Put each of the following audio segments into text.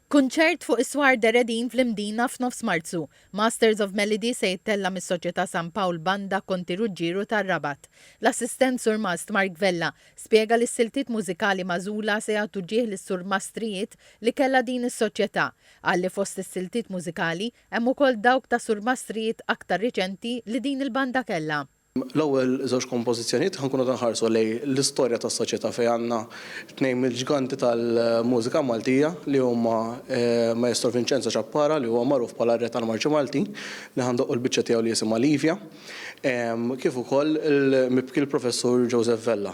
Kunċert fuq iswar Deredin fl-Imdina f'nofs Marzu. Masters of Melody se jittella mis-Soċjetà San Pawl Banda Konti Ruġġieru tar-Rabat. L-assistent Sur Mast Mark Vella spjega li s-siltiet mużikali mażula se jagħtu ġieħ lis-Sur Mastrijiet li kellha din is-soċjetà. Għalli fost is-siltiet mużikali hemm ukoll dawk ta' Sur Mastrijiet aktar riċenti li din il-banda kellha. L-ewwel żewġ kompożizzjonijiet ħankunu nħarsu lejn l-istorja tas-soċjetà fejn għandna tnejn mill-ġganti tal-mużika Maltija li huma Maestro Vincenzo Ċappara li huwa magħruf bħala re tal-Marċi Malti li għandu l-biċċa tiegħu li jisimha Livja, kif ukoll il-mibkil professur Joseph Vella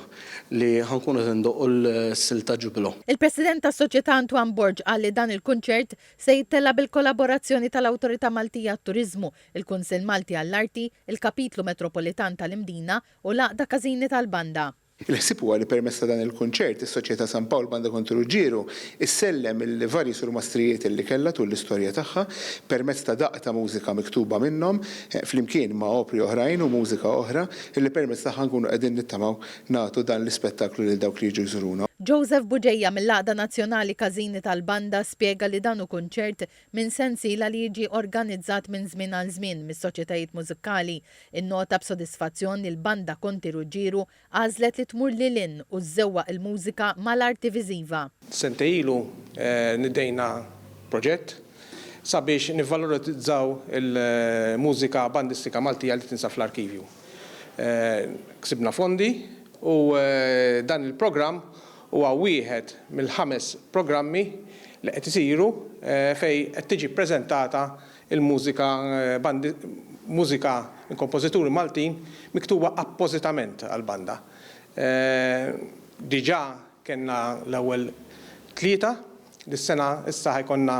li ħankunu ndoqqu l-silta Ġubilo. Il-President tas-Soċjetà Antoine Borg qal li dan il-kunċert se jittella bil-kollaborazzjoni tal-Awtorità Maltija għat-Turiżmu, il-Kunsill Malti għall-Arti, il-Kapitlu Metropolitan tal-Imdina u l-Għaqda Każini tal-Banda. Il-ħsib huwa li permezz ta' dan il-kunċert is-Soċjetà San Pawl Banda Konti Ruġġieru issellem il-varji Sur Mastrijiet li kellha tul l-istorja tagħha permezz ta' daqq ta' mużika miktuba minnhom flimkien ma' opri oħrajn u mużika oħra li permezz tagħha nkunu qegħdin nittamaw nagħtu dan l-ispettaklu lil dawk li jiġu jżuruna. Joseph Buġejja mill-Għaqda Nazzjonali Każini tal-Banda spjega li dan hu kunċert minn sensiela li jiġi organizzat minn żmien għal żmien mis-soċjetajiet mużikali. Innota b'sodisfazzjon li l-Banda Konti Ruġġieru għażlet li tmur lilin u żewwaq il-mużika mal-arti viżiva. Sente ilu niddejna proġett sabiex nivvalorizzaw il-mużika bandistika Maltija li tinsab fl-arkivju. Ksibna fondi u dan il-programm huwa wieħed mill-5 programmi li qed isiru fejn qed tiġi ppreżentata il-mużika mużika minn kompożituri Maltin miktuba appożitament għall-banda. Diġà kellna l-ewwel 3 dis-sena issa ħajkonna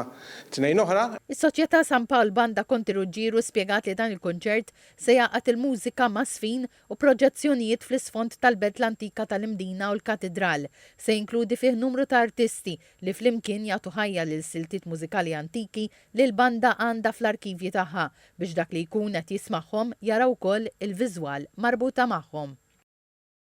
2 oħra. Is-Soċjetà San Pawl Banda Konti Ruġġieru spjegat li dan il-kunċert se jaqgħad il-mużika ma' sfin u proġezzjonijiet fl-isfond tal-Belt l-Antika tal-Imdina u l-Katedral. Se jinkludi fih numru ta' artisti li flimkien jagħtu ħajja lil siltiet mużikali antiki li l-banda għandha fl-arkivji tagħha biex dak li jkun qed jismagħhom jaraw ukoll il-viżwal marbuta magħhom.